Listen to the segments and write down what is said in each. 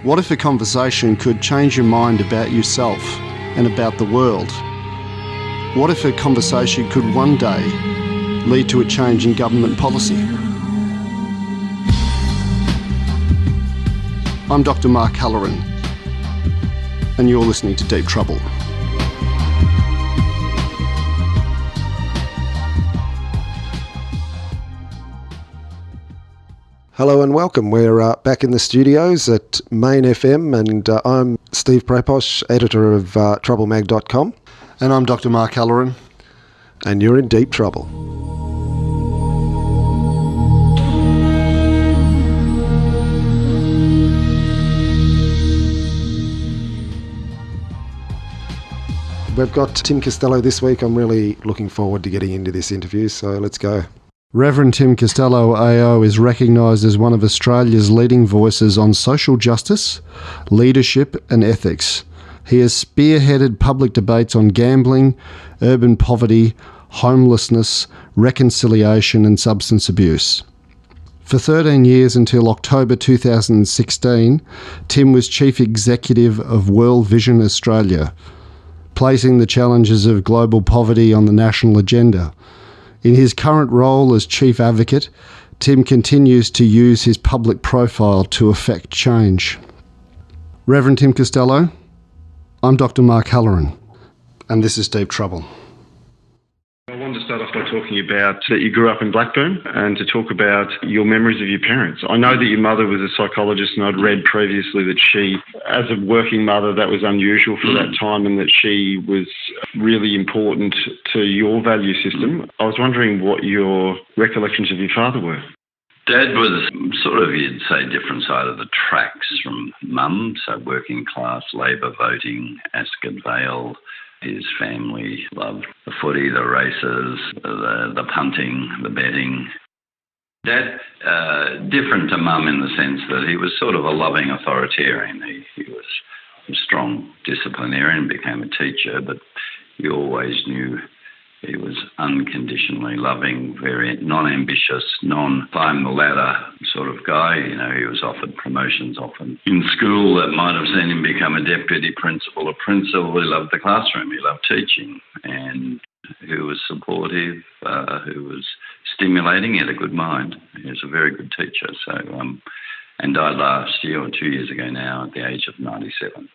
What if a conversation could change your mind about yourself and about the world? What if a conversation could one day lead to a change in government policy? I'm Dr. Mark Halloran, and you're listening to Deep Trouble. Hello and welcome. We're back in the studios at Main FM, and I'm Steve Praposh, editor of TroubleMag.com. And I'm Dr. Mark Halloran. And you're in deep trouble. We've got Tim Costello this week. I'm really looking forward to getting into this interview, so let's go. Reverend Tim Costello AO is recognised as one of Australia's leading voices on social justice, leadership and ethics. He has spearheaded public debates on gambling, urban poverty, homelessness, reconciliation and substance abuse. For 13 years until October 2016, Tim was Chief Executive of World Vision Australia, placing the challenges of global poverty on the national agenda. In his current role as Chief Advocate, Tim continues to use his public profile to affect change. Reverend Tim Costello, I'm Dr. Mark Halloran, and this is Deep Trouble. I wanted to start off by talking about that you grew up in Blackburn and to talk about your memories of your parents. I know that your mother was a psychologist, and I'd read previously that she, as a working mother, that was unusual for that time, and that she was really important to your value system. I was wondering what your recollections of your father were. Dad was sort of, you'd say, different side of the tracks from Mum, so working class, Labor voting, Ascot Vale. His family loved the footy, the races, the punting, the betting. Dad, different to Mum in the sense that he was sort of a loving authoritarian. He was a strong disciplinarian, became a teacher, but you always knew he was unconditionally loving, very non-ambitious, non-climb the ladder sort of guy. You know, he was offered promotions often in school that might have seen him become a deputy principal, a principal. He loved the classroom, he loved teaching, and who was supportive, who was stimulating. He had a good mind. He was a very good teacher. So, and died last year or 2 years ago now at the age of 97.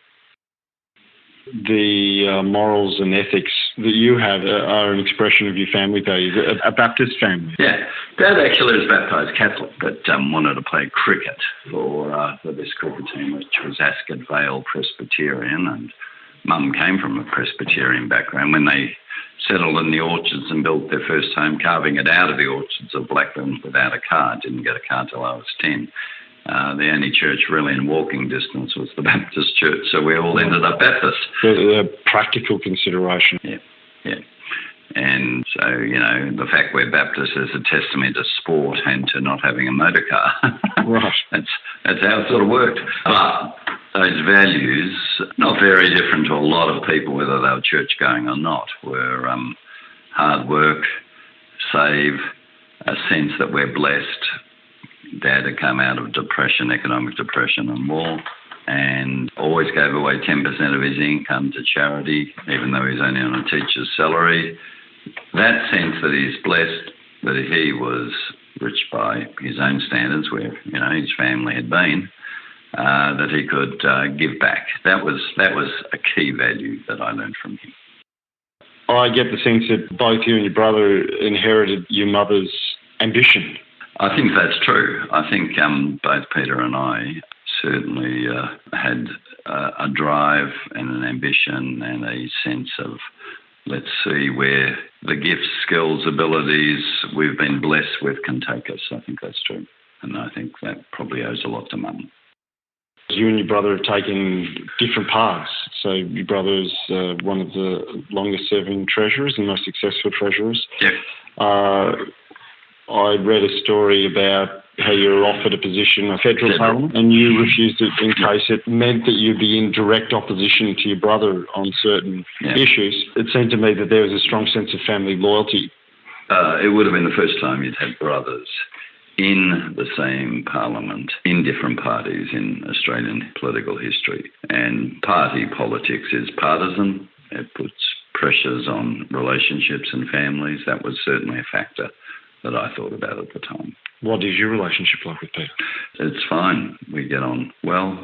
The morals and ethics that you have are an expression of your family values, a Baptist family. Yeah. Dad actually was baptised Catholic, but wanted to play cricket for this cricket team, which was Ascot Vale Presbyterian, and Mum came from a Presbyterian background. When they settled in the orchards and built their first home, carving it out of the orchards of Blackburn without a car, didn't get a car till I was 10. The only church really in walking distance was the Baptist church, so we all ended up Baptist. The practical consideration. Yeah. And so, you know, the fact we're Baptist is a testament to sport and to not having a motor car. Right. That's how it sort of worked. But those values, not very different to a lot of people, whether they were church-going or not, were hard work, save, a sense that we're blessed. Dad had come out of depression, economic depression and war, and always gave away 10% of his income to charity, even though he's only on a teacher's salary. That sense that he's blessed, that he was rich by his own standards, where, you know, his family had been, that he could give back. That was a key value that I learned from him. I get the sense that both you and your brother inherited your mother's ambition. I think that's true. I think both Peter and I certainly had a drive and an ambition and a sense of, let's see where the gifts, skills, abilities we've been blessed with can take us. I think that's true. And I think that probably owes a lot to Mum. You and your brother have taken different paths. So your brother's one of the longest-serving treasurers and most successful treasurers. Yep. I read a story about how you were offered a position in federal parliament and you refused it in case it meant that you'd be in direct opposition to your brother on certain issues. It seemed to me that there was a strong sense of family loyalty. It would have been the first time you'd had brothers in the same parliament in different parties in Australian political history. And party politics is partisan. It puts pressures on relationships and families. That was certainly a factor that I thought about at the time. What is your relationship like with Peter? It's fine. We get on well.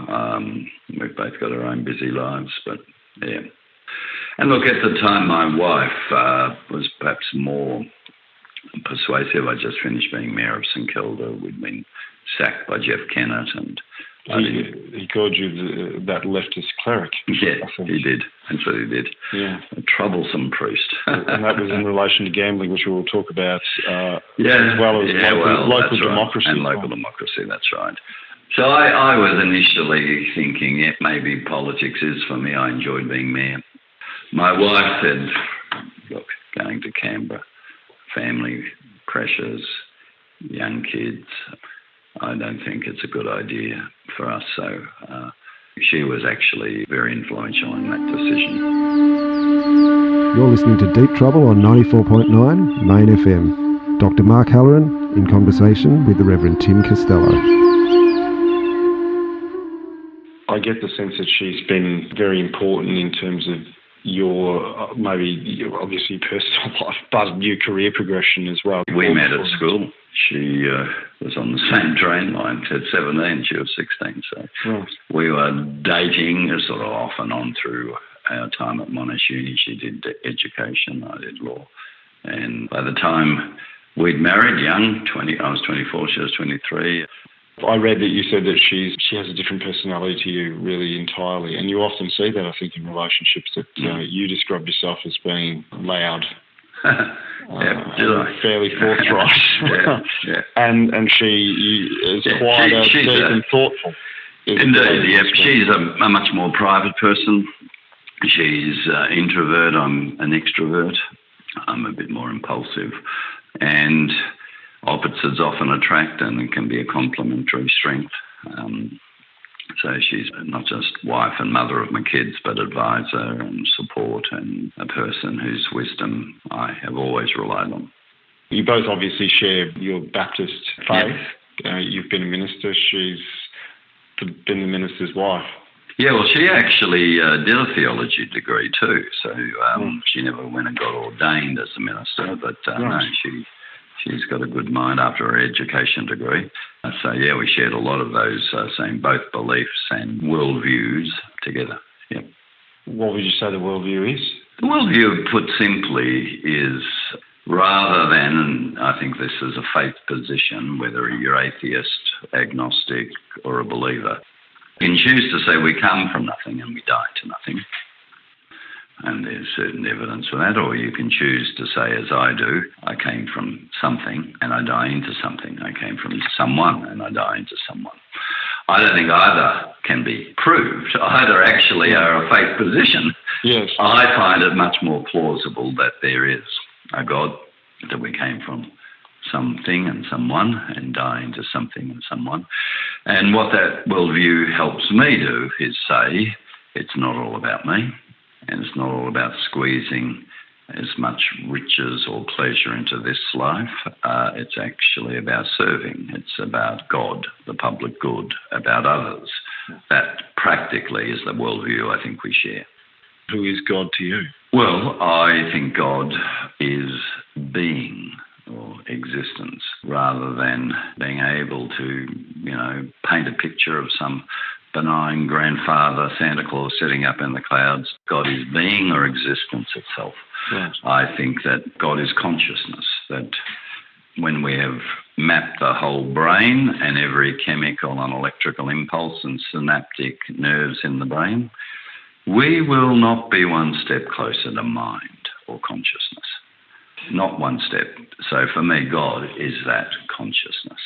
We've both got our own busy lives, but yeah. And look, at the time, my wife was perhaps more persuasive. I just finished being Mayor of St Kilda. We'd been sacked by Jeff Kennett, and he called you that leftist cleric. Yeah, he did. Absolutely did. Yeah, a troublesome priest. And that was in relation to gambling, which we'll talk about. As yeah, well as local democracy. Right. And local democracy. That's right. So I was initially thinking, yeah, maybe politics is for me. I enjoyed being mayor. My wife said, look, going to Canberra, family pressures, young kids, I don't think it's a good idea for us. So she was actually very influential in that decision. You're listening to Deep Trouble on 94.9 Main FM. Dr. Mark Halloran in conversation with the Reverend Tim Costello. I get the sense that she's been very important in terms of your, maybe your obviously personal life, but your career progression as well. We met at school. She was on the same train line. At 17, she was 16. So we were dating sort of off and on through our time at Monash Uni. She did education, I did law. And by the time we'd married, young, I was 24, she was 23. I read that you said that she has a different personality to you, really entirely, and you often see that, I think, in relationships, that you describe yourself as being loud, fairly forthright, and she is quite deep and thoughtful. Indeed, yeah. She's a much more private person. She's introvert. I'm an extrovert. I'm a bit more impulsive, and opposites often attract, and it can be a complementary strength. So she's not just wife and mother of my kids, but advisor and support, and a person whose wisdom I have always relied on. You both obviously share your Baptist faith. You've been a minister. She's been the minister's wife. Yeah, well, she actually did a theology degree too. So she never went and got ordained as a minister, but no, she's got a good mind after her education degree. So, yeah, we shared a lot of those same both beliefs and worldviews together. Yeah. What would you say the worldview is? The worldview, put simply, is rather than, and I think this is a faith position, whether you're atheist, agnostic, or a believer, you can choose to say we come from nothing and we die to nothing. And there's certain evidence for that, or you can choose to say, as I do, I came from something and I die into something. I came from someone and I die into someone. I don't think either can be proved. Either actually are a faith position. Yes. I find it much more plausible that there is a God, that we came from something and someone and die into something and someone. And what that worldview helps me do is say, it's not all about me. And it's not all about squeezing as much riches or pleasure into this life. It's actually about serving. It's about God, the public good, about others. That practically is the worldview I think we share. Who is God to you? Well, I think God is being or existence, rather than being able to, paint a picture of some benign grandfather, Santa Claus, sitting up in the clouds. God is being or existence itself. Yes. I think that God is consciousness, that when we have mapped the whole brain and every chemical and electrical impulse and synaptic nerves in the brain, we will not be one step closer to mind or consciousness. Not one step. So for me, God is that consciousness.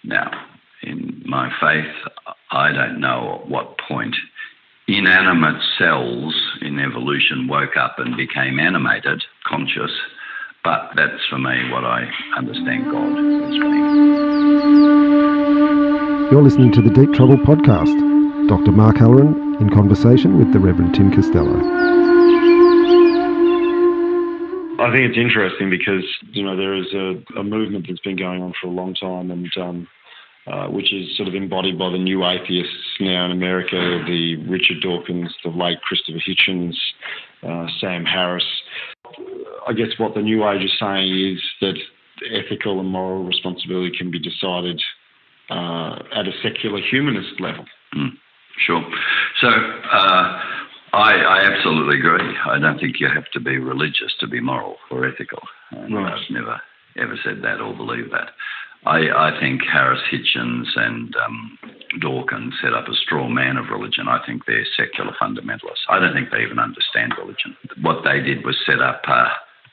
Now, in my faith, I don't know at what point inanimate cells in evolution woke up and became animated, conscious, but that's for me what I understand God as being. You're listening to the Deep Trouble podcast. Dr. Mark Halloran in conversation with the Reverend Tim Costello. I I think it's interesting because, there is a movement that's been going on for a long time, and which is sort of embodied by the new atheists now in America, the Richard Dawkins, the late Christopher Hitchens, Sam Harris. I guess what the New Age is saying is that ethical and moral responsibility can be decided at a secular humanist level. Sure. So I absolutely agree. I don't think you have to be religious to be moral or ethical. And Right. I've never ever said that or believed that. I think Harris, Hitchens and Dawkins set up a straw man of religion. I think they're secular fundamentalists. I don't think they even understand religion. What they did was set up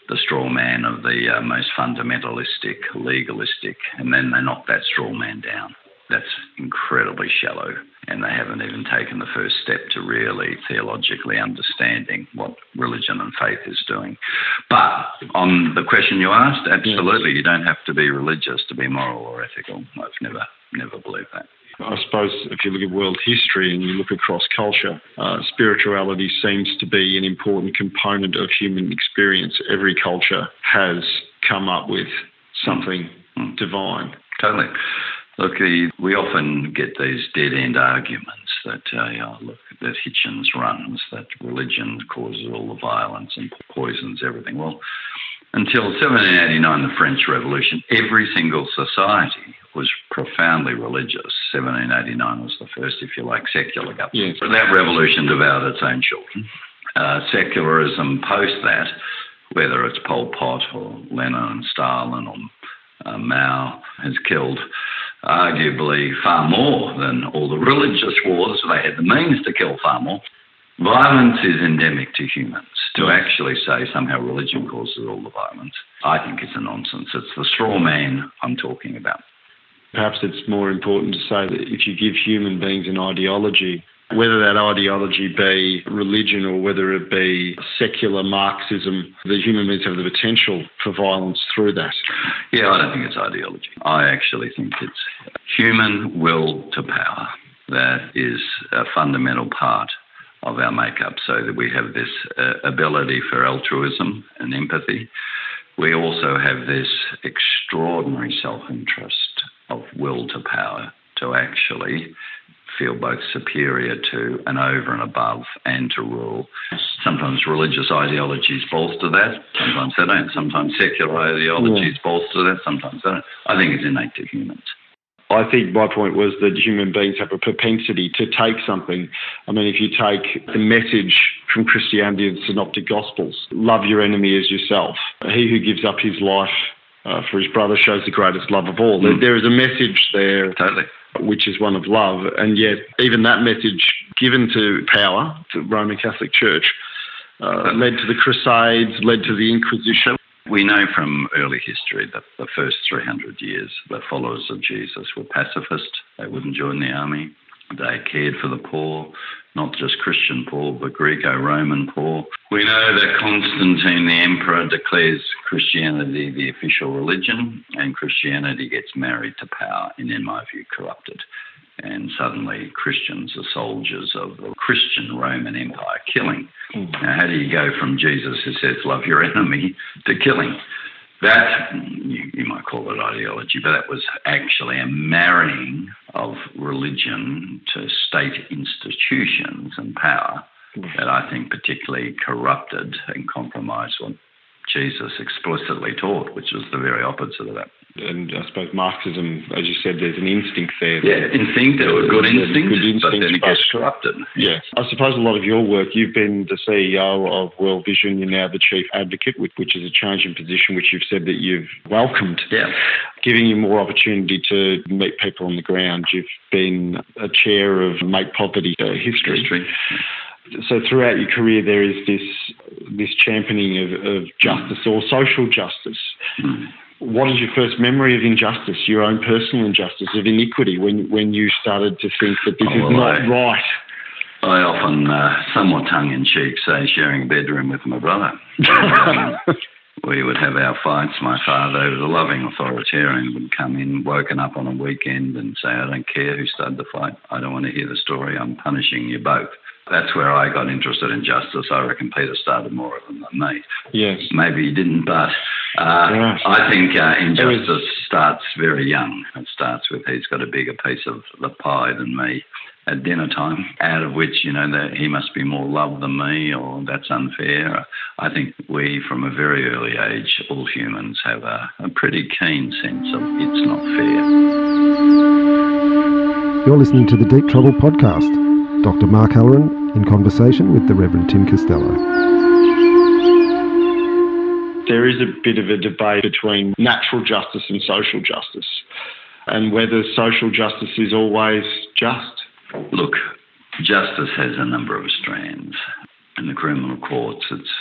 the straw man of the most fundamentalistic, legalistic, and then they knocked that straw man down. That's incredibly shallow, and they haven't even taken the first step to really theologically understanding what religion and faith is doing. But on the question you asked, absolutely, you don't have to be religious to be moral or ethical. I've never believed that. I suppose if you look at world history and you look across culture, spirituality seems to be an important component of human experience. Every culture has come up with something divine. Totally. Look, we often get these dead-end arguments that, that Hitchens runs, that religion causes all the violence and poisons everything. Well, until 1789, the French Revolution, every single society was profoundly religious. 1789 was the first, if you like, secular government. Yes. So that revolution devoured its own children. Secularism post that, whether it's Pol Pot or Lenin and Stalin or Mao, has killed arguably far more than all the religious wars. They had the means to kill far more. Violence is endemic to humans. To actually say somehow religion causes all the violence, I think it's a nonsense. It's the straw man I'm talking about. Perhaps it's more important to say that if you give human beings an ideology, whether that ideology be religion or whether it be secular Marxism, the human beings have the potential for violence through that. Yeah, I don't think it's ideology. I actually think it's human will to power. That is a fundamental part of our makeup, so that we have this ability for altruism and empathy. We also have this extraordinary self-interest of will to power to actually feel both superior to and over and above and to rule. Sometimes religious ideologies bolster that, sometimes they don't. Sometimes secular ideologies bolster that, sometimes they don't. I think it's innate to humans. I think my point was that human beings have a propensity to take something. I mean, if you take the message from Christianity and the Synoptic Gospels, love your enemy as yourself. He who gives up his life for his brother shows the greatest love of all. There is a message there, Totally. which is one of love, and yet even that message given to power, the Roman Catholic Church, led to the Crusades, led to the Inquisition. We know from early history that the first 300 years, the followers of Jesus were pacifist. They wouldn't join the army. They cared for the poor, not just Christian poor, but Greco-Roman poor. We know that Constantine, the emperor, declares Christianity the official religion, and Christianity gets married to power and, in my view, corrupted. And suddenly Christians are soldiers of the Christian Roman Empire, killing. Now, how do you go from Jesus who says, love your enemy, to killing? That, you might call it ideology, but that was actually a marrying of religion to state institutions and power that I think particularly corrupted and compromised what Jesus explicitly taught, which was the very opposite of that. And I suppose Marxism, as you said, there's an instinct there. Yeah, instinct, or good instincts, but then it gets corrupted. Yeah. I suppose a lot of your work, you've been the CEO of World Vision, you're now the Chief Advocate, which is a change in position which you've said that you've welcomed, giving you more opportunity to meet people on the ground. You've been a chair of Make Poverty History. So throughout your career, there is this championing of justice or social justice. What is your first memory of injustice, your own personal injustice, of iniquity, when you started to think that this is not right? I often, somewhat tongue-in-cheek, say sharing a bedroom with my brother. We would have our fights. My father, who was a loving authoritarian, would come in, woken up on a weekend and say, I don't care who started the fight. I don't want to hear the story. I'm punishing you both. That's where I got interested in justice. I reckon Peter started more of them than me. Yes. Maybe he didn't, but I think injustice starts very young. It starts with he's got a bigger piece of the pie than me at dinner time, out of which, that he must be more loved than me, or that's unfair. I think we, from a very early age, all humans have a pretty keen sense of it's not fair. You're listening to the Deep Trouble podcast. Dr. Mark Halloran in conversation with the Reverend Tim Costello. There is a bit of a debate between natural justice and social justice, and whether social justice is always just. Look, justice has a number of strands. In the criminal courts, it's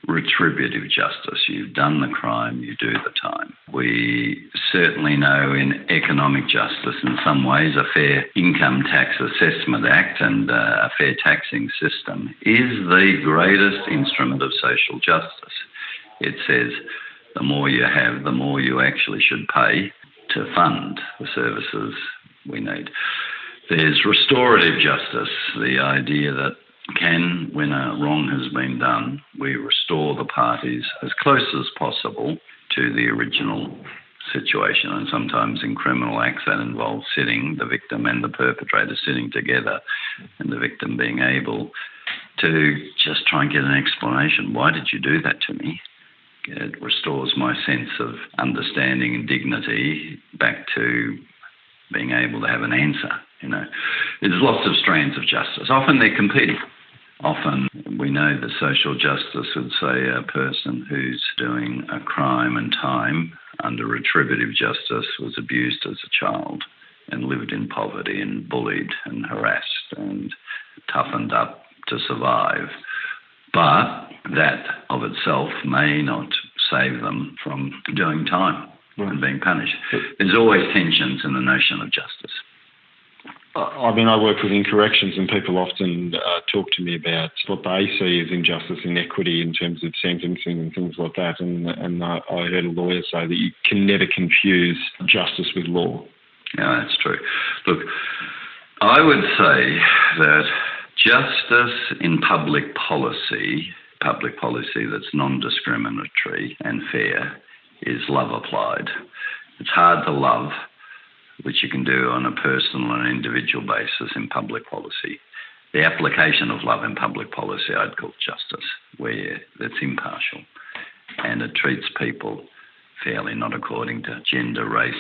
retributive justice. You've done the crime, you do the time. We certainly know in economic justice, in some ways, a Fair Income Tax Assessment Act and a fair taxing system is the greatest instrument of social justice. It says the more you have, the more you actually should pay to fund the services we need. There's restorative justice, the idea that when a wrong has been done, we restore the parties as close as possible to the original situation. And sometimes in criminal acts that involves the victim and the perpetrator sitting together, and the victim being able to just try and get an explanation. Why did you do that to me? It restores my sense of understanding and dignity back to being able to have an answer. There's lots of strands of justice. Often they're competing. Often we know that social justice would say a person who's doing a crime and time under retributive justice was abused as a child and lived in poverty and bullied and harassed and toughened up to survive. But that of itself may not save them from doing time and being punished. There's always tensions in the notion of justice. I work within corrections, and people often talk to me about what they see as injustice, inequity in terms of sentencing and things like that. And I heard a lawyer say that you can never confuse justice with law. Yeah, that's true. Look, I would say that justice in public policy that's non-discriminatory and fair, is love applied. It's hard to love, which you can do on a personal and individual basis in public policy. The application of love in public policy I'd call justice, where it's impartial and it treats people fairly, not according to gender, race.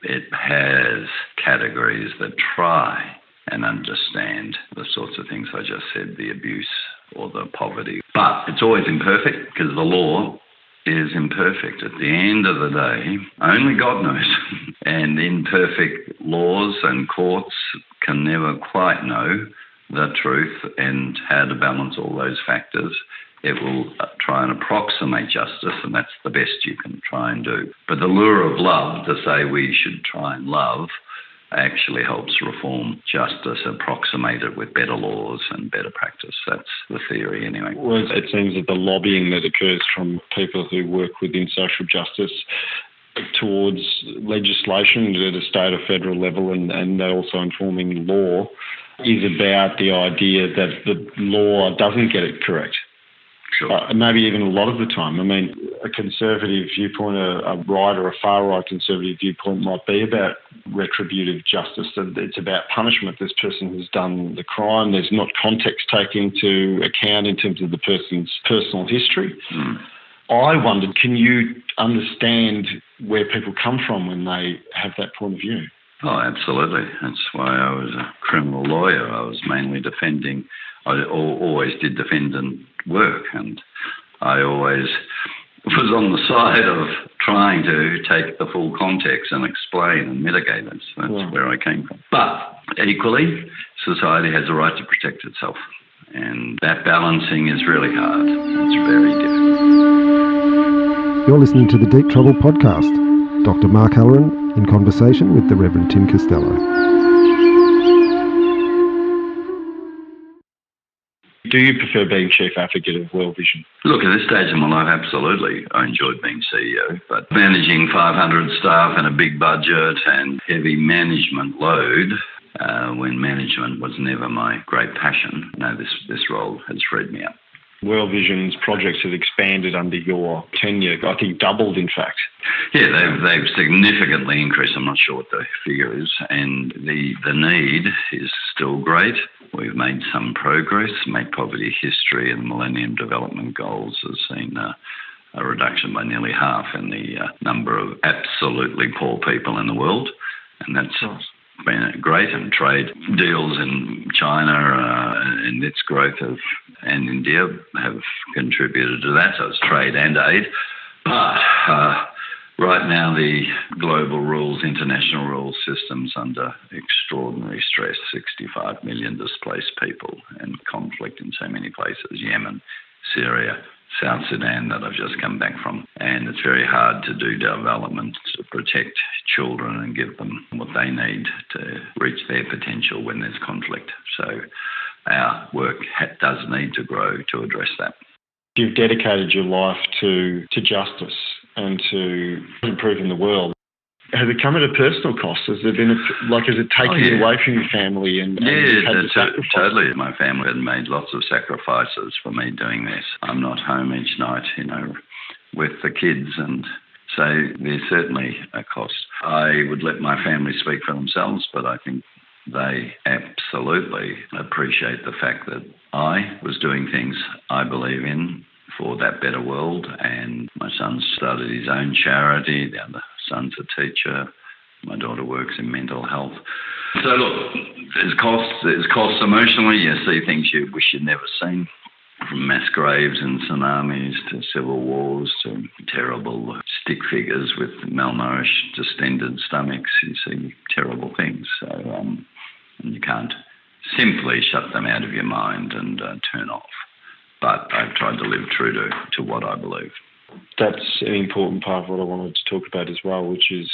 It has categories that try and understand the sorts of things I just said, the abuse or the poverty. But it's always imperfect because the law is imperfect. At the end of the day, only God knows. And imperfect laws and courts can never quite know the truth and how to balance all those factors. It will try and approximate justice, and that's the best you can try and do. But the lure of love, to say we should try and love, actually helps reform justice, approximate it with better laws and better practice. That's the theory anyway. Well, it seems that the lobbying that occurs from people who work within social justice towards legislation at a state or federal level and also informing law is about the idea that the law doesn't get it correct. Sure. Maybe even a lot of the time. A conservative viewpoint, a right or a far-right conservative viewpoint might be about retributive justice. It's about punishment. This person has done the crime. There's not context taken into account in terms of the person's personal history. I wondered, can you understand where people come from when they have that point of view? Oh, absolutely. That's why I was a criminal lawyer. I was mainly defending. I always did defendant work, and I always was on the side of trying to take the full context and explain and mitigate it. So that's where I came from. But equally, society has a right to protect itself, and that balancing is really hard. It's very difficult. You're listening to the Deep Trouble podcast. Dr. Mark Halloran in conversation with the Reverend Tim Costello. Do you prefer being chief advocate of World Vision? Look, at this stage of my life, absolutely. I enjoyed being CEO, but managing 500 staff and a big budget and heavy management load when management was never my great passion. No, this role has freed me up. World Vision's projects have expanded under your tenure, I think doubled in fact. Yeah, they've significantly increased. I'm not sure what the figure is, and the need is still great. We've made some progress. Make Poverty History and Millennium Development Goals has seen a reduction by nearly half in the number of absolutely poor people in the world, and that's been great. And trade deals in China and its growth and India have contributed to that. So it's trade and aid. But right now the global rules, international rules system's under extraordinary stress. 65 million displaced people and conflict in so many places. Yemen, Syria, South Sudan that I've just come back from. And it's very hard to do development to protect children and give them what they need to reach their potential when there's conflict. So our work does need to grow to address that. You've dedicated your life to justice and to improving the world. Has it come at a personal cost? Has there been has it taken you away from your family and you've had to sacrifice? Totally. My family had made lots of sacrifices for me doing this. I'm not home each night, with the kids, and so there's certainly a cost. I would let my family speak for themselves, but I think they absolutely appreciate the fact that I was doing things I believe in for that better world, and my son started his own charity. The other son's a teacher. My daughter works in mental health. So look, there's costs emotionally. You see things you wish you'd never seen, from mass graves and tsunamis to civil wars to terrible stick figures with malnourished, distended stomachs. You see terrible things. So and you can't simply shut them out of your mind and turn off. But I've tried to live true to what I believe. That's an important part of what I wanted to talk about as well, which is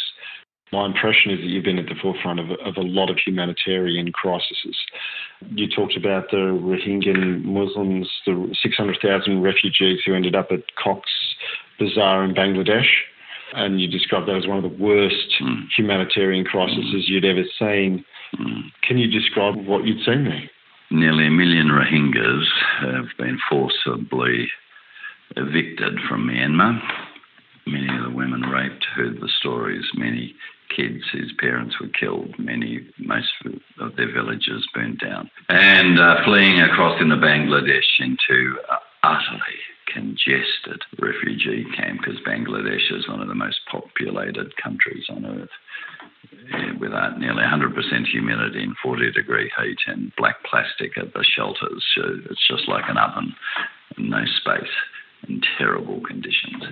my impression is that you've been at the forefront of a lot of humanitarian crises. You talked about the Rohingya Muslims, the 600,000 refugees who ended up at Cox's Bazar in Bangladesh, and you described that as one of the worst humanitarian crises you'd ever seen. Can you describe what you'd seen there? Nearly 1 million Rohingyas have been forcibly evicted from Myanmar. Many of the women raped, heard the stories. Many kids whose parents were killed. Most of their villages burnt down. And fleeing across into Bangladesh into utterly congested refugee camp, because Bangladesh is one of the most populated countries on earth, with nearly 100% humidity and 40-degree heat and black plastic at the shelters. So it's just like an oven, and no space, in terrible conditions.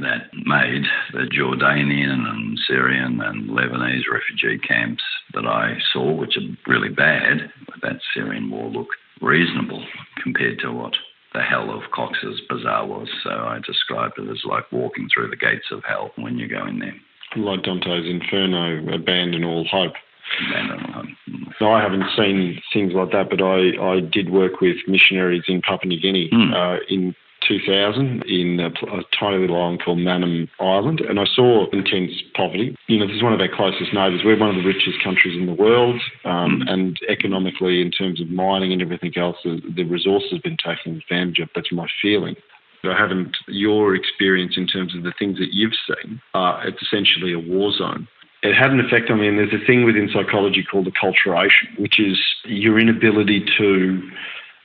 That made the Jordanian and Syrian and Lebanese refugee camps that I saw, which are really bad, with that Syrian war, look reasonable compared to what the hell of Cox's Bazar was. So I described it as like walking through the gates of hell when you go in there. Like Dante's Inferno, abandon all hope. Abandon all hope. No, I haven't seen things like that, but I did work with missionaries in Papua New Guinea in 2000 in a tiny little island called Manam Island, and I saw intense poverty. This is one of our closest neighbours. We're one of the richest countries in the world, and economically, in terms of mining and everything else, the resource has been taken advantage of. That's my feeling. I haven't your experience in terms of the things that you've seen. It's essentially a war zone. It had an effect on me, and there's a thing within psychology called acculturation, which is your inability to,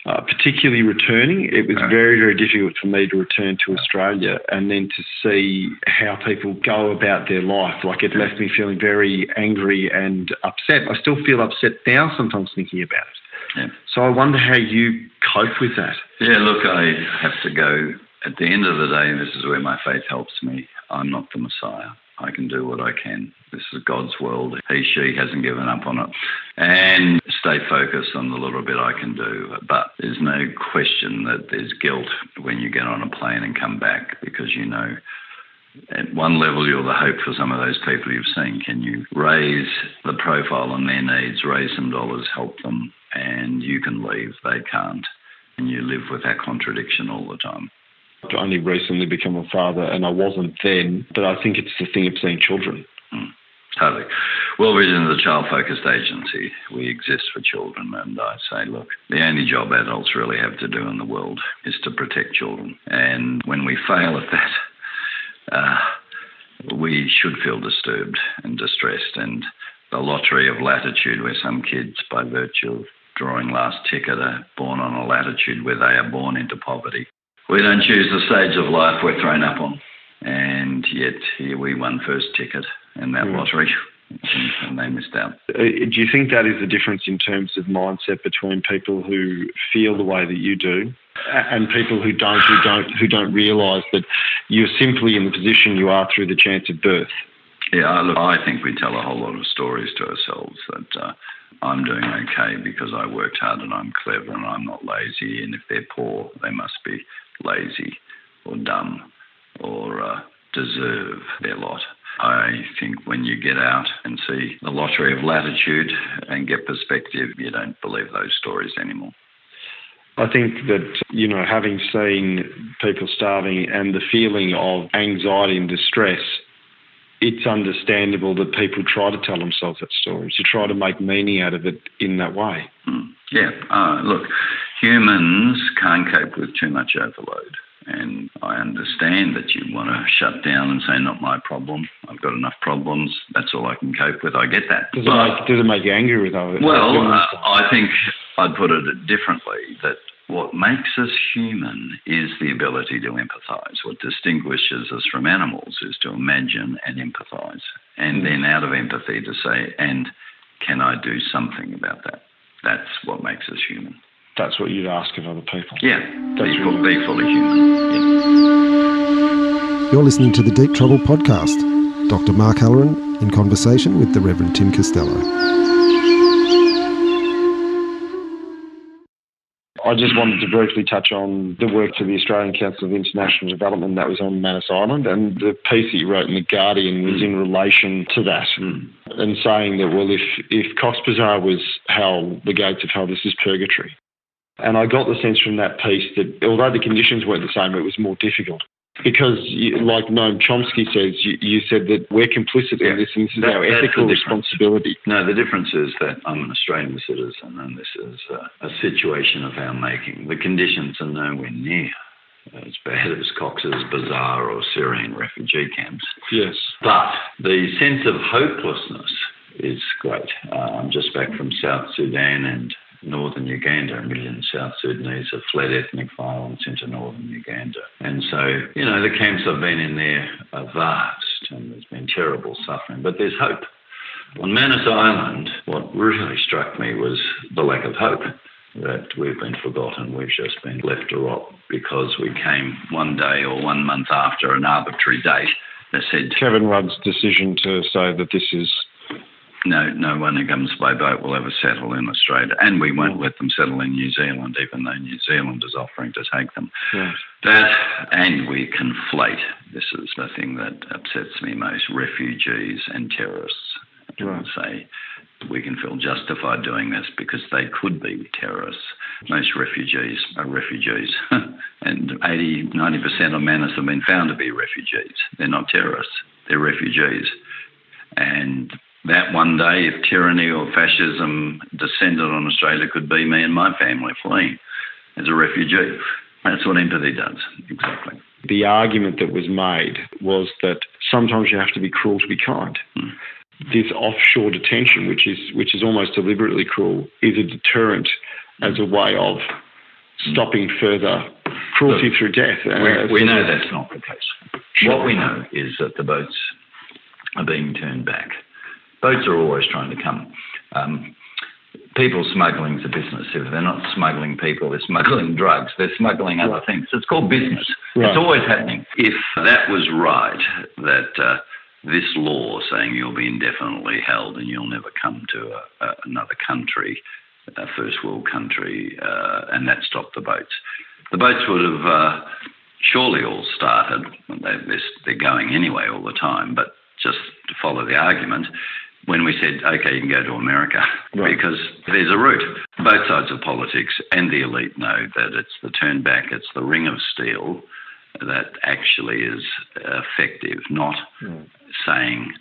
particularly returning. It was very, very difficult for me to return to Australia and then to see how people go about their life. Like, it left me feeling very angry and upset. I still feel upset now sometimes thinking about it. Yeah. So I wonder how you cope with that. Yeah, look, I have to go. At the end of the day, this is where my faith helps me. I'm not the Messiah. I can do what I can. This is God's world. She hasn't given up on it. And stay focused on the little bit I can do. But there's no question that there's guilt when you get on a plane and come back, because at one level you're the hope for some of those people you've seen. Can you raise the profile on their needs, raise some dollars, help them, and you can leave. They can't. And you live with that contradiction all the time. I've only recently become a father, and I wasn't then, but I think it's the thing of seeing children. Totally. Well, we're the child-focused agency. We exist for children, and I say, look, the only job adults really have to do in the world is to protect children. And when we fail at that, we should feel disturbed and distressed. And the lottery of latitude, where some kids, by virtue of drawing last ticket, are born on a latitude where they are born into poverty. We don't choose the stage of life we're thrown up on. And yet here we won first ticket in that lottery, and they missed out. Do you think that is the difference in terms of mindset between people who feel the way that you do and people who don't realise that you're simply in the position you are through the chance of birth? Yeah, look, I think we tell a whole lot of stories to ourselves that I'm doing okay because I worked hard and I'm clever and I'm not lazy, and if they're poor, they must be lazy or dumb or deserve their lot. I think when you get out and see the lottery of latitude and get perspective, you don't believe those stories anymore. I think that, having seen people starving and the feeling of anxiety and distress, it's understandable that people try to tell themselves that story, to try to make meaning out of it in that way. Yeah. Look, humans can't cope with too much overload. And I understand that you want to shut down and say, not my problem. I've got enough problems. That's all I can cope with. I get that. Does it make you angry with it? Well, I think I'd put it differently, that what makes us human is the ability to empathise. What distinguishes us from animals is to imagine and empathise. And then out of empathy to say, and can I do something about that? That's what makes us human. That's what you'd ask of other people. Yeah, be fully human. Yeah. You're listening to the Deep Trouble podcast. Dr. Mark Halloran in conversation with the Reverend Tim Costello. I just wanted to briefly touch on the work for the Australian Council of International Development that was on Manus Island, and the piece that you wrote in The Guardian was in relation to that, and saying that, well, if Cox's Bazar was hell, the gates of hell, this is purgatory. And I got the sense from that piece that although the conditions weren't the same, it was more difficult. Because, like Noam Chomsky says, you said that we're complicit in this, and this is our ethical responsibility. No, the difference is that I'm an Australian citizen, and this is a situation of our making. The conditions are nowhere near as bad as Cox's Bazar or Syrian refugee camps. Yes. But the sense of hopelessness is great. I'm just back from South Sudan and northern Uganda. 1 million South Sudanese have fled ethnic violence into northern Uganda. And so, the camps I've been in there are vast, and there's been terrible suffering, but there's hope. On Manus Island, what really struck me was the lack of hope, that we've been forgotten, we've just been left to rot because we came one day or 1 month after an arbitrary date that said... Kevin Rudd's decision to say that this is... No one who comes by boat will ever settle in Australia, and we won't let them settle in New Zealand, even though New Zealand is offering to take them. Yes. That, and we conflate, this is the thing that upsets me most, refugees and terrorists. Right. Say we can feel justified doing this because they could be terrorists. Most refugees are refugees, and 80-90% of Manus have been found to be refugees. They're not terrorists, they're refugees. And that one day, if tyranny or fascism descended on Australia, could be me and my family fleeing as a refugee. That's what empathy does, exactly. The argument that was made was that sometimes you have to be cruel to be kind. This offshore detention, which is almost deliberately cruel, is a deterrent as a way of stopping further cruelty through death. We know that's not the case. Sure. What we know is that the boats are being turned back. Boats are always trying to come. People smuggling is a business. If they're not smuggling people, they're smuggling drugs. They're smuggling other things. It's called business. Right. It's always happening. If that was right, that this law saying you'll be indefinitely held and you'll never come to another country, a first world country, and that stopped the boats would have surely all started. They're going anyway all the time, but just to follow the argument, when we said, OK, you can go to America, right, because there's a route. Both sides of politics and the elite know that it's the turn back, it's the ring of steel that actually is effective, not saying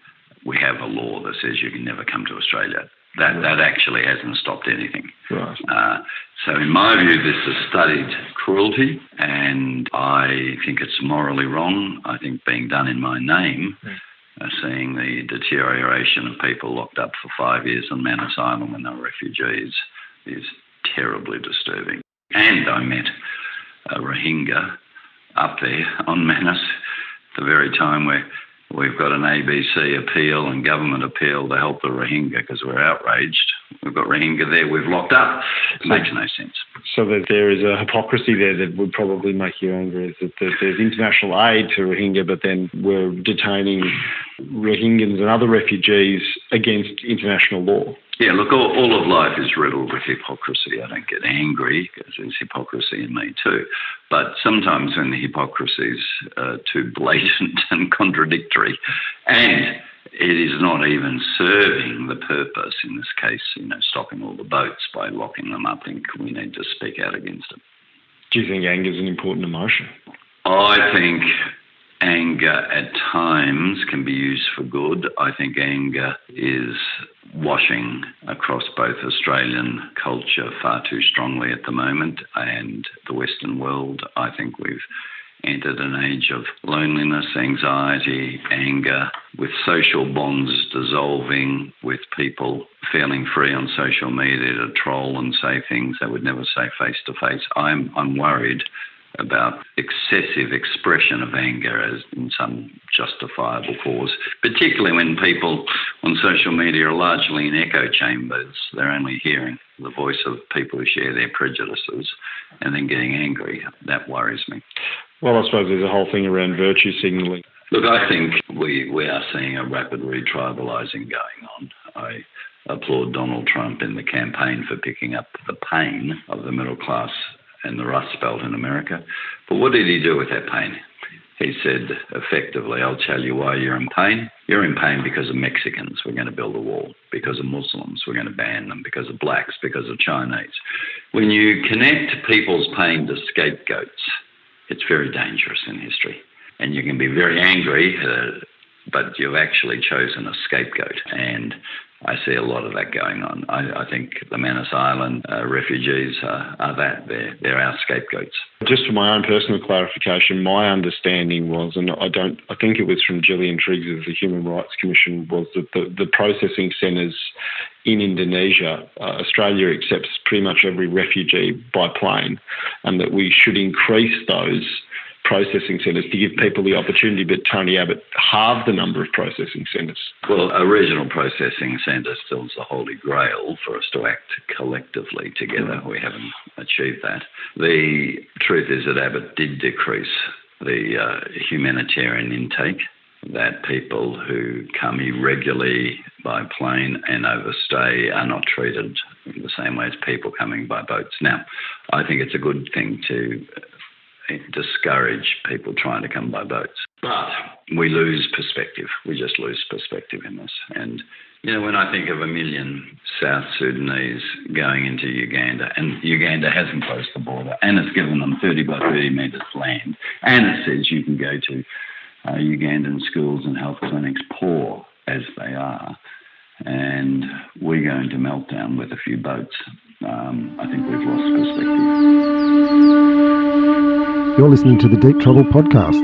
we have a law that says you can never come to Australia. That actually hasn't stopped anything. Right. So in my view, this is studied cruelty, and I think it's morally wrong. I think being done in my name, seeing the deterioration of people locked up for 5 years on Manus Island when they were refugees is terribly disturbing. And I met a Rohingya up there on Manus at the very time where we've got an ABC appeal and government appeal to help the Rohingya because we're outraged. We've got Rohingya there we've locked up. It makes no sense. So that there is a hypocrisy there that would probably make you angry, is that there's international aid to Rohingya, but then we're detaining Rohingyans and other refugees against international law. Yeah, look, all of life is riddled with hypocrisy. I don't get angry because there's hypocrisy in me too. But sometimes when the hypocrisy is too blatant and contradictory, and it is not even serving the purpose, in this case, stopping all the boats by locking them up, I think we need to speak out against it. Do you think anger is an important emotion? I think anger at times can be used for good. I think anger is washing across both Australian culture far too strongly at the moment and the Western world. I think we've entered an age of loneliness, anxiety, anger, with social bonds dissolving, with people feeling free on social media to troll and say things they would never say face to face. I'm worried about excessive expression of anger as in some justifiable cause, particularly when people on social media are largely in echo chambers. They're only hearing the voice of people who share their prejudices and then getting angry. That worries me. Well, I suppose there's a whole thing around virtue signalling. Look, I think we are seeing a rapid retribalising going on. I applaud Donald Trump in the campaign for picking up the pain of the middle class and the Rust Belt in America. But what did he do with that pain? He said, effectively, I'll tell you why you're in pain. You're in pain because of Mexicans. We're going to build a wall. Because of Muslims. We're going to ban them. Because of blacks. Because of Chinese. When you connect people's pain to scapegoats, it's very dangerous in history. And you can be very angry, but you've actually chosen a scapegoat. And I see a lot of that going on. I think the Manus Island refugees are that. They're our scapegoats. Just for my own personal clarification, my understanding was, and I think it was from Gillian Triggs of the Human Rights Commission, was that the processing centres in Indonesia, Australia accepts pretty much every refugee by plane, and that we should increase those processing centres to give people the opportunity, but Tony Abbott halved the number of processing centres. Well, a regional processing centre still is the holy grail for us to act collectively together. We haven't achieved that. The truth is that Abbott did decrease the humanitarian intake, that people who come irregularly by plane and overstay are not treated the same way as people coming by boats. Now, I think it's a good thing to discourage people trying to come by boats. But we lose perspective. We just lose perspective in this. And, when I think of 1 million South Sudanese going into Uganda, and Uganda hasn't closed the border, and it's given them 30 by 30 metres land, and it says you can go to Ugandan schools and health clinics, poor as they are, and we're going to meltdown with a few boats. I think we've lost perspective. You're listening to the Deep Trouble podcast.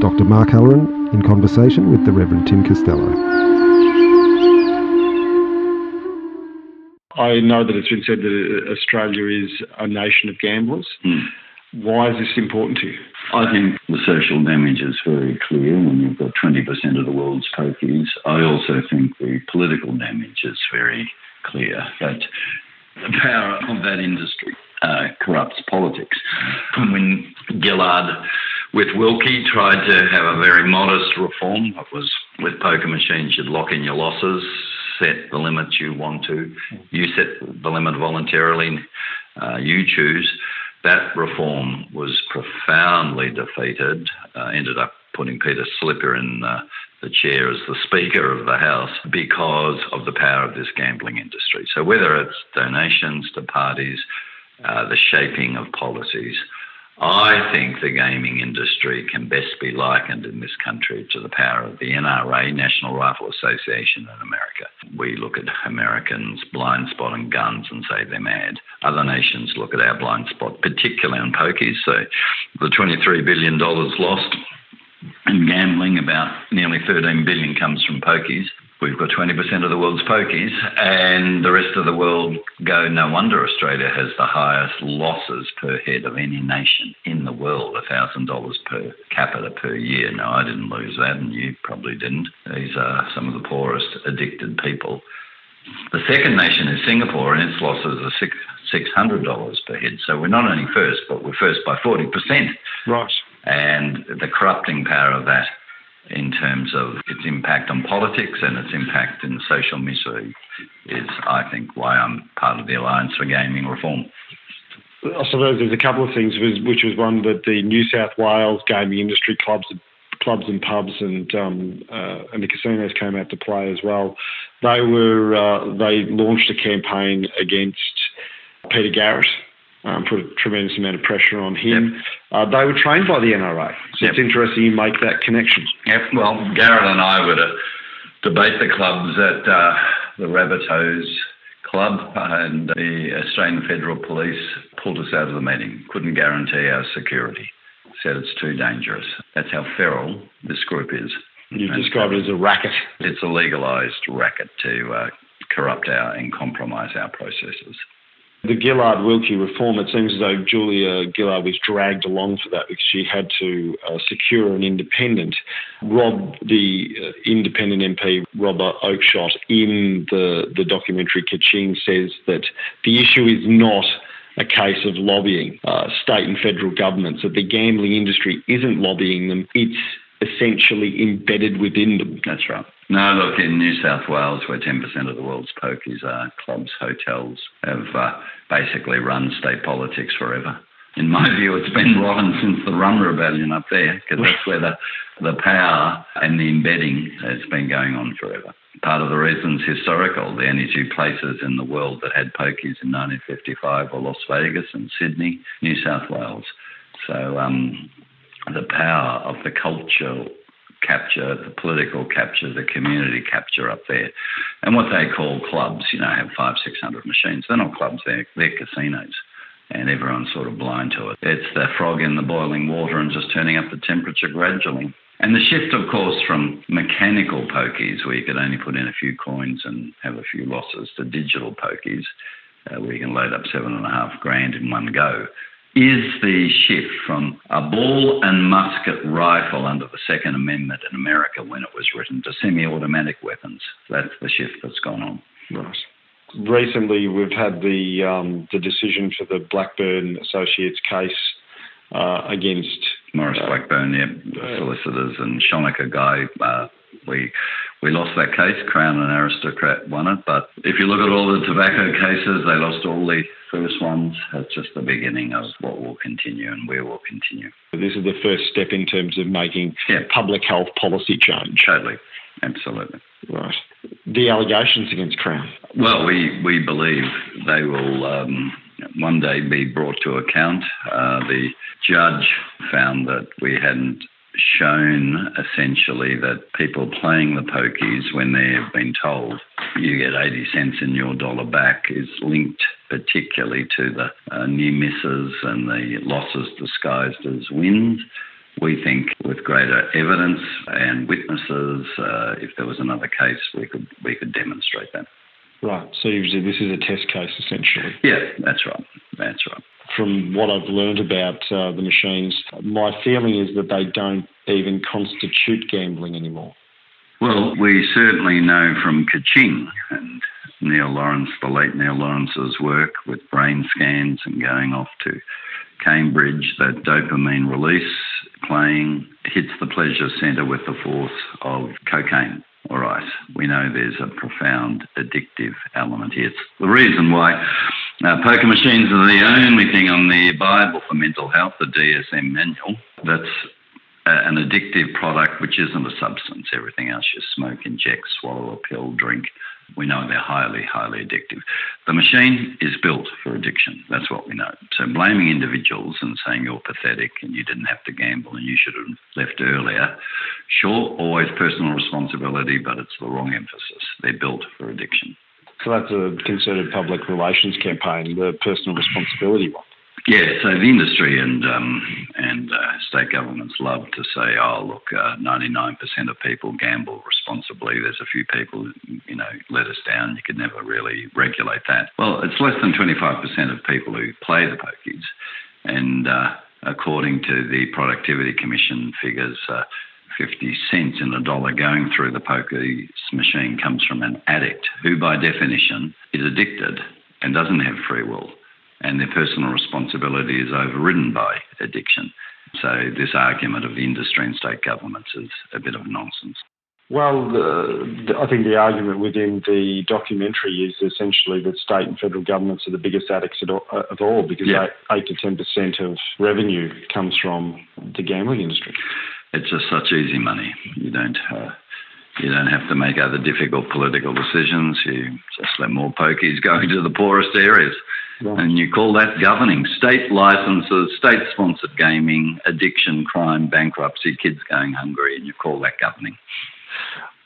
Dr. Mark Halloran in conversation with the Reverend Tim Costello. I know that it's been said that Australia is a nation of gamblers. Why is this important to you? I think the social damage is very clear when you've got 20% of the world's pokies. I also think the political damage is very clear, that the power of that industry corrupts politics. When Gillard with Wilkie tried to have a very modest reform, it was with poker machines you'd lock in your losses, set the limits you want to, you set the limit voluntarily, you choose. That reform was profoundly defeated, ended up putting Peter Slipper in the chair as the Speaker of the House because of the power of this gambling industry. So whether it's donations to parties, the shaping of policies, I think the gaming industry can best be likened in this country to the power of the NRA, National Rifle Association in America. We look at Americans' blind spot on guns and say they're mad. Other nations look at our blind spot, particularly on pokies. So the $23 billion lost in gambling, about nearly $13 billion comes from pokies. We've got 20% of the world's pokies, and the rest of the world go, no wonder Australia has the highest losses per head of any nation in the world, $1,000 per capita per year. No, I didn't lose that, and you probably didn't. These are some of the poorest addicted people. The second nation is Singapore, and its losses are $600 per head. So we're not only first, but we're first by 40%. Right. And the corrupting power of that in terms of its impact on politics and its impact in social misery is, I think, why I'm part of the Alliance for Gaming Reform. I suppose there's a couple of things, which was one that the New South Wales gaming industry clubs and pubs and the casinos came out to play as well. They launched a campaign against Peter Garrett. Put a tremendous amount of pressure on him. Yep. They were trained by the NRA, so It's interesting you make that connection. Yep. Well, Garrett and I were to debate the clubs at the Rabbitohs Club, and the Australian Federal Police pulled us out of the meeting, couldn't guarantee our security, said it's too dangerous. That's how feral this group is. You describe it as a racket. It's a legalised racket to corrupt and compromise our processes. The Gillard-Wilkie reform, it seems as though Julia Gillard was dragged along for that because she had to secure an independent. The independent MP, Robert Oakeshott, in the documentary Kaching, says that the issue is not a case of lobbying state and federal governments, that the gambling industry isn't lobbying them, it's essentially embedded within them. That's right. No, look, in New South Wales, where 10% of the world's pokies are, clubs, hotels have basically run state politics forever. In my view, it's been rotten since the Rum Rebellion up there, because that's where the power and the embedding has been going on forever. Part of the reason's historical. The only two places in the world that had pokies in 1955 were Las Vegas and Sydney, New South Wales. So the power of the cultural capture, the political capture, the community capture up there. And what they call clubs, have 500-600 machines. They're not clubs, they're casinos. And everyone's sort of blind to it. It's the frog in the boiling water and just turning up the temperature gradually. And the shift, of course, from mechanical pokies, where you could only put in a few coins and have a few losses, to digital pokies, where you can load up $7,500 in one go, is the shift from a ball and musket rifle under the Second Amendment in America when it was written to semi-automatic weapons. That's the shift that's gone on. Right. Recently, we've had the decision for the Blackburn Associates case against Morris Blackburn, solicitors, and Shonica Guy. We lost that case. Crown and Aristocrat won it. But if you look at all the tobacco cases, they lost all the first ones. It's just the beginning of what will continue and where will continue. This is the first step in terms of making public health policy change. Totally. Absolutely. Right. The allegations against Crown? Well, we believe they will one day be brought to account. The judge found that we hadn't shown essentially that people playing the pokies, when they have been told you get 80 cents in your dollar back, is linked particularly to the near misses and the losses disguised as wins. We think with greater evidence and witnesses, if there was another case, we could demonstrate that. Right. So this is a test case, essentially. Yeah, that's right. That's right. From what I've learned about the machines, my feeling is that they don't even constitute gambling anymore. Well, we certainly know from Kaching and Neil Lawrence, the late Neil Lawrence's work with brain scans and going off to Cambridge, that dopamine release playing hits the pleasure centre with the force of cocaine or ice. We know there's a profound addictive element here. It's the reason why poker machines are the only thing on the Bible for mental health, the DSM manual, that's an addictive product which isn't a substance. Everything else you smoke, inject, swallow a pill, drink, We know they're highly, highly addictive. The machine is built for addiction. That's what we know. So blaming individuals and saying you're pathetic and you didn't have to gamble and you should have left earlier, sure, always personal responsibility, but it's the wrong emphasis. They're built for addiction. So that's a concerted public relations campaign, the personal responsibility one. Yeah, so the industry and state governments love to say, oh, look, 99% of people gamble responsibly. There's a few people, let us down. You could never really regulate that. Well, it's less than 25% of people who play the pokies. And according to the Productivity Commission figures, 50 cents in a dollar going through the pokies machine comes from an addict who, by definition, is addicted and doesn't have free will. And their personal responsibility is overridden by addiction. So this argument of the industry and state governments is a bit of nonsense. Well, I think the argument within the documentary is essentially that state and federal governments are the biggest addicts of all, because 8 to 10% of revenue comes from the gambling industry. It's just such easy money. You don't have to make other difficult political decisions. You just let more pokies go into the poorest areas. Yeah. And you call that governing. State licenses, state-sponsored gaming, addiction, crime, bankruptcy, kids going hungry, and you call that governing.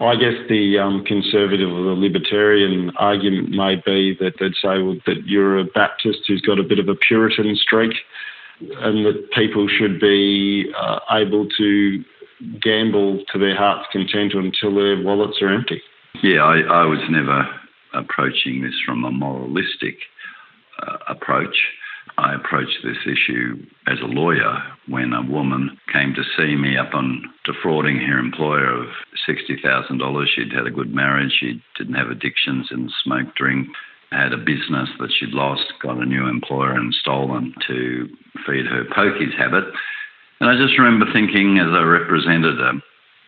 I guess the conservative or the libertarian argument may be that they'd say that you're a Baptist who's got a bit of a Puritan streak and that people should be able to gamble to their heart's content until their wallets are empty. Yeah, I was never approaching this from a moralistic approach. I approached this issue as a lawyer when a woman came to see me up on defrauding her employer of $60,000. She'd had a good marriage. She didn't have addictions, didn't smoke, drink, had a business that she'd lost, got a new employer and stolen to feed her pokies habit. And I just remember thinking as I represented her,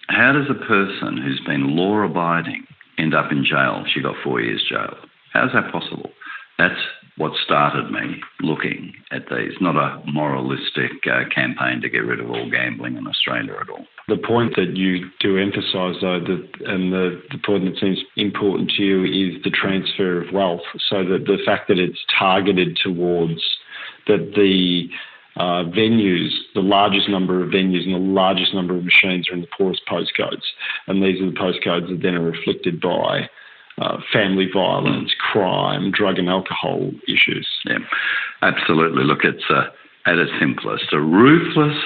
how does a person who's been law-abiding end up in jail? She got 4 years jail. How is that possible? That's what started me looking at these, not a moralistic campaign to get rid of all gambling in Australia at all. The point that you do emphasise, though, and the point that seems important to you is the transfer of wealth. So that the fact that it's targeted towards that the venues, the largest number of venues and the largest number of machines are in the poorest postcodes. And these are the postcodes that then are afflicted by family violence, crime, drug and alcohol issues. Yeah, absolutely. Look, it's at its simplest, a ruthless,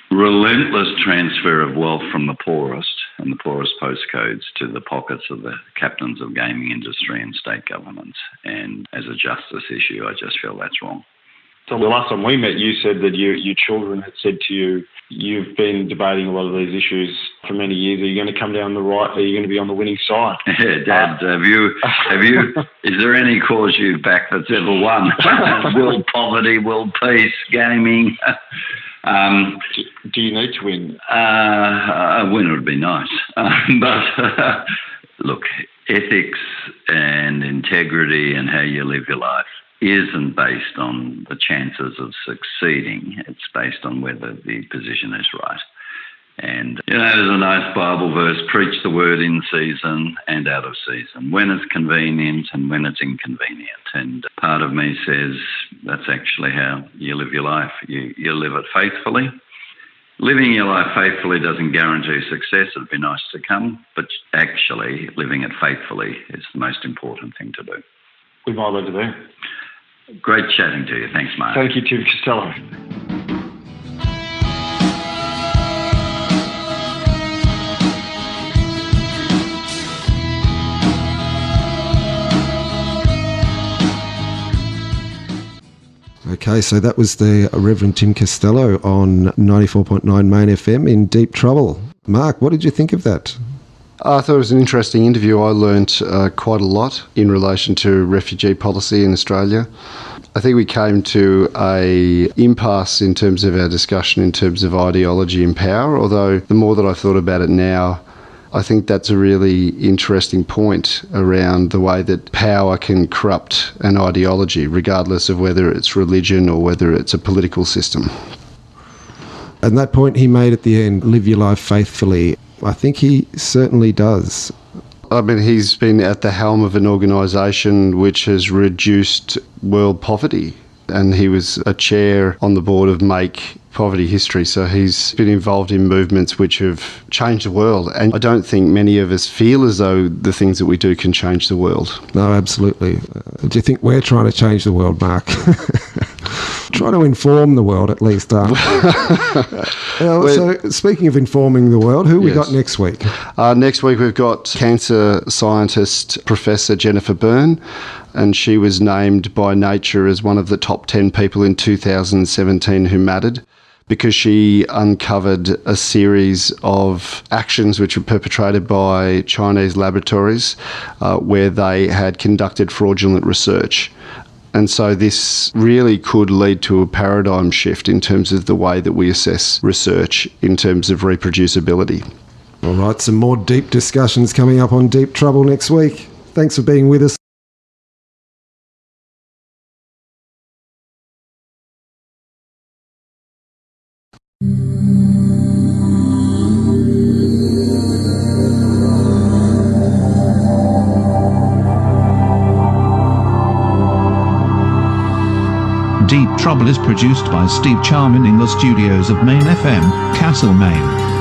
relentless transfer of wealth from the poorest and the poorest postcodes to the pockets of the captains of gaming industry and state governments. And as a justice issue, I just feel that's wrong. So the last time we met, you said that your children had said to you, you've been debating a lot of these issues for many years. Are you going to come down the right? Are you going to be on the winning side? Yeah, Dad, have you, is there any cause you back that's ever won? World poverty, world peace, gaming. Do you need to win? A win would be nice. But look, ethics and integrity and how you live your life isn't based on the chances of succeeding. It's based on whether the position is right. And, there's a nice Bible verse, preach the word in season and out of season, when it's convenient and when it's inconvenient. And part of me says that's actually how you live your life. You live it faithfully. Living your life faithfully doesn't guarantee success. It'd be nice to come, but actually living it faithfully is the most important thing to do. We might leave it there. Great chatting to you. Thanks, Mark. Thank you, Tim Costello. Okay, so that was the Reverend Tim Costello on 94.9 Main FM in Deep Trouble. Mark, what did you think of that? I thought it was an interesting interview. I learnt quite a lot in relation to refugee policy in Australia. I think we came to a impasse in terms of our discussion in terms of ideology and power, although the more that I thought about it now, I think that's a really interesting point around the way that power can corrupt an ideology, regardless of whether it's religion or whether it's a political system. And that point he made at the end, live your life faithfully, I think he certainly does. I mean, he's been at the helm of an organisation which has reduced world poverty, and he was a chair on the board of Make Poverty History, so he's been involved in movements which have changed the world, and I don't think many of us feel as though the things that we do can change the world. No, absolutely. Do you think we're trying to change the world, Mark? Trying to inform the world, at least. So, speaking of informing the world, who we got next week? Next week we've got cancer scientist Professor Jennifer Byrne, and she was named by Nature as one of the top 10 people in 2017 who mattered, because she uncovered a series of actions which were perpetrated by Chinese laboratories where they had conducted fraudulent research. And so this really could lead to a paradigm shift in terms of the way that we assess research in terms of reproducibility. All right, some more deep discussions coming up on Deep Trouble next week. Thanks for being with us. Deep Trouble is produced by Steve Charman in the studios of Main FM, Castlemaine.